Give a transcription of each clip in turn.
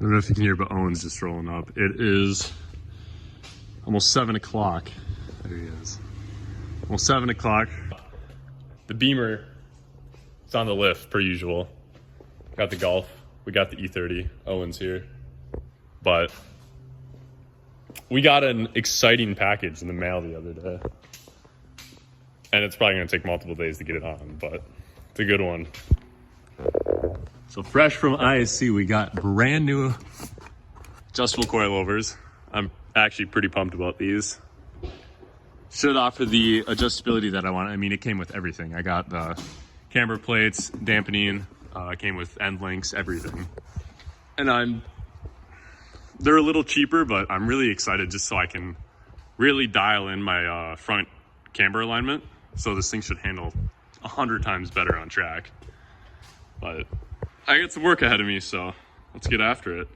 don't know if you can hear, but Owen's just rolling up. It is almost 7 o'clock. There he is. Almost 7 o'clock. The Beamer is on the lift, per usual. Got the Golf. We got the E30. Owen's here. But we got an exciting package in the mail the other day. And it's probably going to take multiple days to get it on, but it's a good one. So fresh from ISC, we got brand new adjustable coilovers. I'm actually pretty pumped about these. Should offer the adjustability that I want. I mean, it came with everything. I got the camber plates, dampening, came with end links, everything. And they're a little cheaper, but I'm really excited just so I can really dial in my front camber alignment. So this thing should handle 100 times better on track. But I got some work ahead of me, so let's get after it.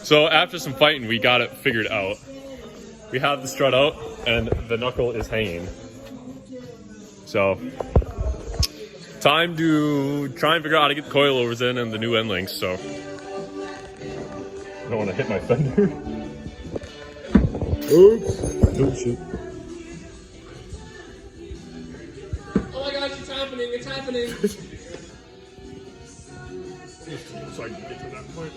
So after some fighting, we got it figured out. We have the strut out and the knuckle is hanging. So time to try and figure out how to get the coilovers in and the new end links. So I don't want to hit my fender. Oops. Oh shit. Oh my gosh, it's happening, it's happening. So I can get to that point.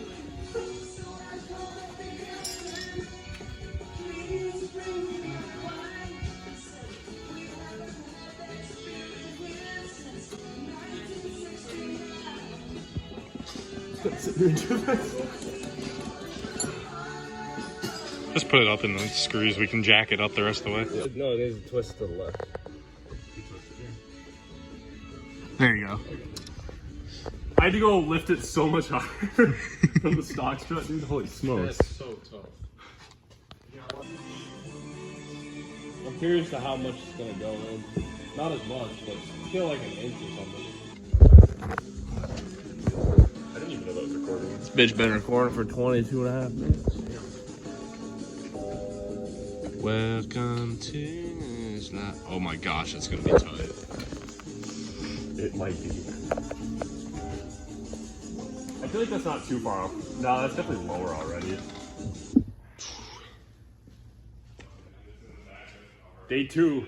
Just put it up in the screws. We can jack it up the rest of the way. No, it needs to twist to the left. There you go. I had to go lift it so much higher from the stock strut, dude. Holy smokes. That's so tough. I'm curious to how much it's gonna go in. Not as much, but still like an inch or something. I didn't even know that was recording. This bitch been recording for 22 and a half minutes. Welcome to Islam. Oh my gosh, it's gonna be tight. It might be. I feel like that's not too far off. No, that's definitely lower already. Day 2.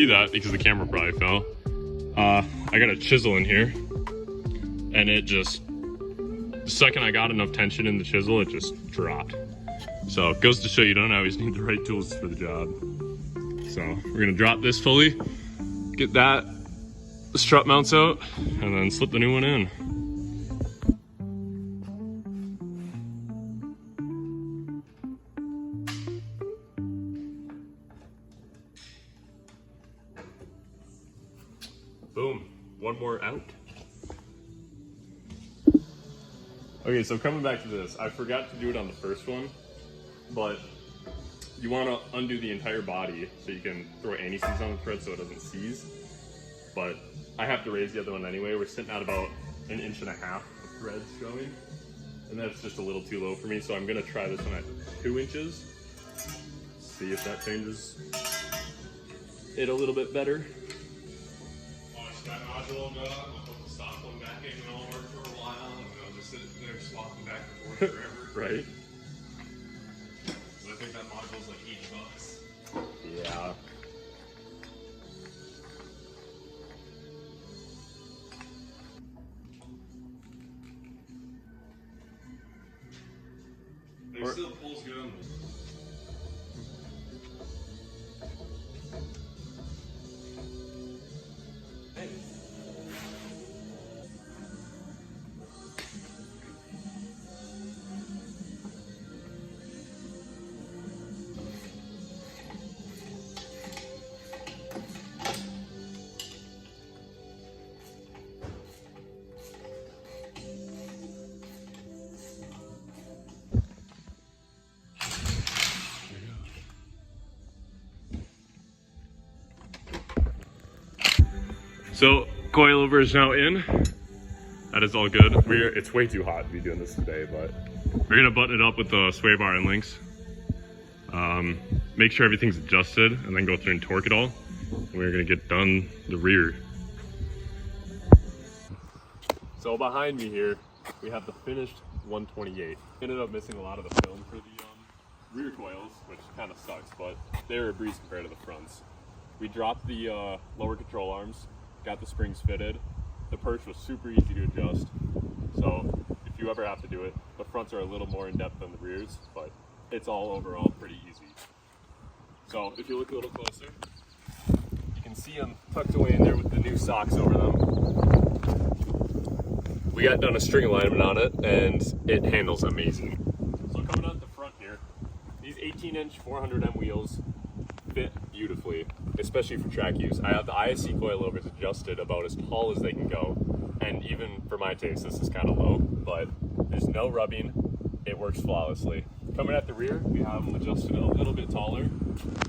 see that because the camera probably fell. I got a chisel in here, and it just, the second I got enough tension in the chisel, it just dropped. So it goes to show you don't always need the right tools for the job. So we're gonna drop this fully, get that strut mounts out, and then slip the new one in. Boom, one more out. Okay, so coming back to this, I forgot to do it on the first one, but you want to undo the entire body so you can throw anti-seize on the thread so it doesn't seize. But I have to raise the other one anyway. We're sitting at about 1.5 inches of threads showing, and that's just a little too low for me, so I'm gonna try this one at 2 inches. See if that changes it a little bit better. Watch that module go up. I'll put the stock one back in and I'll work for a while, and I'll just sit there swapping back and forth forever. Right. So I think that module's like $80. Yeah. It still pulls good on this. So coilover is now in. That is all good. It's way too hot to be doing this today, but we're gonna button it up with the sway bar and links. Make sure everything's adjusted, and then go through and torque it all. And we're gonna get done the rear. So behind me here, we have the finished 128. Ended up missing a lot of the film for the rear coils, which kind of sucks, but they were a breeze compared to the fronts. We dropped the lower control arms, got the springs fitted. The perch was super easy to adjust. So if you ever have to do it, the fronts are a little more in depth than the rears, but it's all overall pretty easy. So if you look a little closer, you can see them tucked away in there with the new socks over them. We got done a string alignment on it, and it handles amazing. So coming out the front here, these 18-inch 400M wheels fit beautifully, especially for track use. I have the ISC coilovers adjusted about as tall as they can go, and even for my taste, this is kind of low, but there's no rubbing. It works flawlessly. Coming at the rear, we have them adjusted a little bit taller,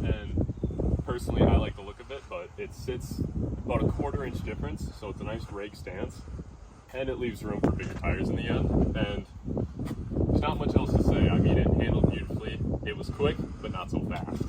and personally I like the look of it, but it sits about a 1/4 inch difference, so it's a nice rake stance, and it leaves room for bigger tires in the end, and there's not much else to say. I mean, it handled beautifully. It was quick, but not so fast.